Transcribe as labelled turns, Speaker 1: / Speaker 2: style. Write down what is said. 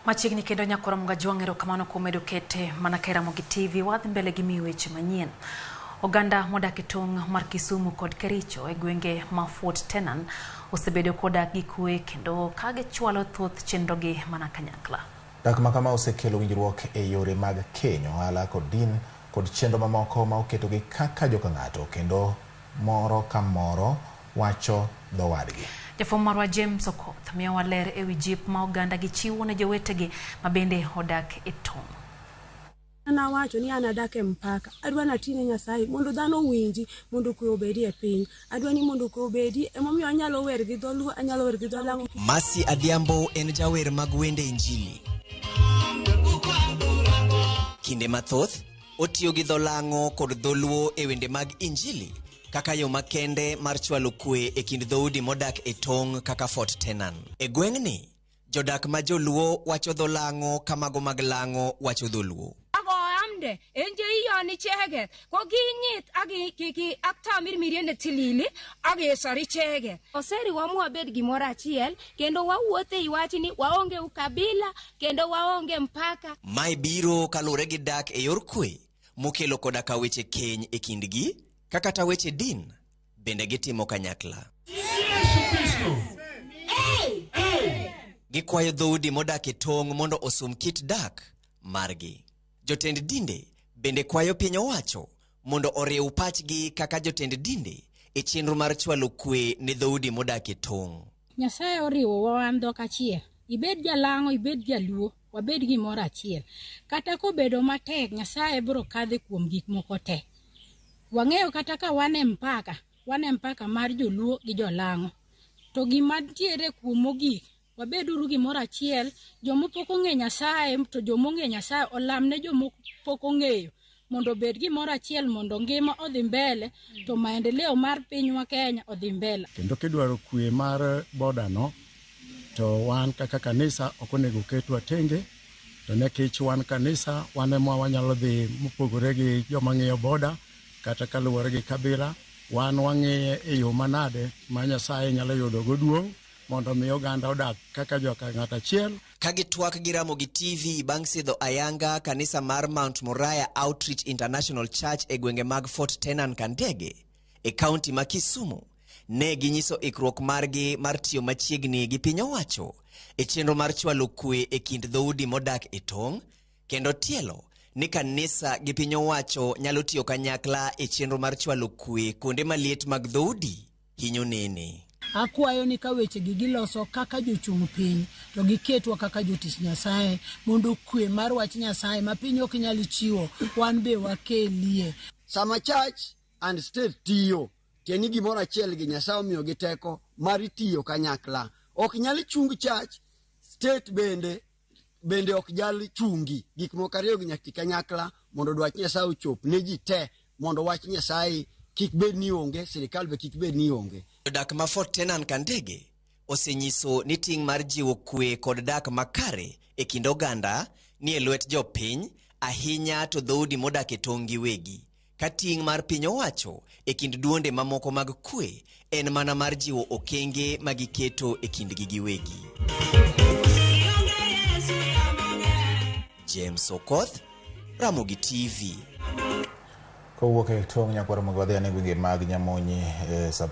Speaker 1: Machiegni kendo nyakoro mga jwang'ero kamano kuom medo kete manake Ramogi TV wadhi mbele gi miyo weche manyien. Oganda modak e tong' mar Kisumu kod Kericho e gwenge ma Fort Tenan osebedo kodak gi kwee kendo kage chwalo thoth chenrogi mana kanyakla.
Speaker 2: Dak makama osekelo winjruok e yore mag keny, ohala kod din kod chenro mamoko ma oketogi kaka joka ng'ato kendo moro ka moro wacho dhowadgi.
Speaker 1: Jafwambo marwa James Okoth miyo waler ewi jip ma oganda gichiwo ne jowetegi mabende odak e tong'.
Speaker 3: Ana wacho ni ana dak e mpaka. Adwa natine Nyasaye mondo dhano winji mondo kwee obedi e piny. Adwa ni mondo kwee obedi emomiyo anyalo wer gi dholuo, anyalo wer gi dholango.
Speaker 4: Masi Adhiambo en jawer mag wende injili. Kinde mathoth otiyo gi dholango kod dholuo e wende mag injili kaka yo makende mar chwalo kwee e kind dhoudi modak e tong' kaka Fort Tenan. E gweng'ni, jodak ma joluo wacho dholango kamago mag lango wacho dholuo.
Speaker 5: Amde enje iyoni chege ko ginyit agi kiki aktamir miriende tilili agi sori chege oseri wamu abed gimoro achiel kendo wawuothe iwachi ni waonge ukabila kendo waonge mpaka. Mai biro kalure gi dak e yor kwee mokelo koda ka weche keny e kindgi kaka ta weche din bende gitimo kanyakla. Gikwayo dhoudi modak e tong' mondo osum kit dak margi. Jotend dinde bende kwayo piny owacho mondo oriw pachgi kaka jotend dinde e chenro mar chwalo kwee ne dhoudi modak e tong'.
Speaker 6: Nyasaye oriwo wan dhok achiel, ibed jalango, ibed jaluo, wabed gimoro achiel. Kata kobedo matek, Nyasaye biro kadhe kuom gik moko te. Wang'eyo kata ka wan e mpaka mar joluo gi jolango. To gima ntiere kuom mogik, wabeduru gimoro achiel, jomopok ong'e Nyasaye to jomong'e Nyasaye olamne jomopok ong'eyo mondo bed gimoro achiel mondo ngima odhi mbele to maendeleo mar pinywa Kenya odhi mbele.
Speaker 7: Kendo kidwaro kwee mar boda no to wan kaka kanisa ok onego ketwa tenge, to nekech wan kanisa wan ema wanyalo dhi mopogore gi joma ng'iyo boda kata kaluwore gi kabila, wan wang'iye e yo manade ma Nyasaye nyalo yudo go duong' mondo mi oganda odak kaka joka ng'at achiel.
Speaker 4: Kagitwak gi Ramogi TV bang' sidho ayanga kanisa mar Mount Moriah Outreach International Church e gwenge mag Fort Tenan Kandege e kaunti ma Kisumu, ne ginyiso ikruok margi mar tiyo machiegni gi piny owacho e chenro mar chwalo kwee e kind dhoudi modak e tong' kendo tielo ni kanisa gi piny owacho nyalo tiyo kanyakla e chenro mar chwalo kwee kuonde maliet mag dhoudi hinyo nene.
Speaker 3: Akwayo ni ka weche gi giloso kaka jochung' piny to giketwa kaka jotich Nyasaye mondo kwee mar wach Nyasaye ma piny ok nyal chiwo wan be wakelie.
Speaker 8: Sama church and state tiyo tieni gimoro achiel gi Nyasaye omiyo gi teko mar tiyo kanyakla. Ok nyal chung church, state bende ok nyal chungi. Gik moko ariyo gi nyaka kanyakla mondo dwach Nyasaye ochop ne ji te mondo wach Nyasaye kik bed ni onge, sirikal be kik bed ni onge.
Speaker 4: Jodak ma Fort Tenan Kandege osenyiso ni ting' mar jiwo kwee kod dak makare e kind oganda ni e lwet jopiny, ahinya to dhoudi modak e tong' giwegi. Ka ting' mar piny owacho e kind duonde mamoko mag kwee en mana mar jiwo okenge magiketo e kindgi giwegi. James Okoth, Ramogi TV.
Speaker 2: Kowuok e tong' nyakwaro mag wadhi ane gwenge mag Nyamonyi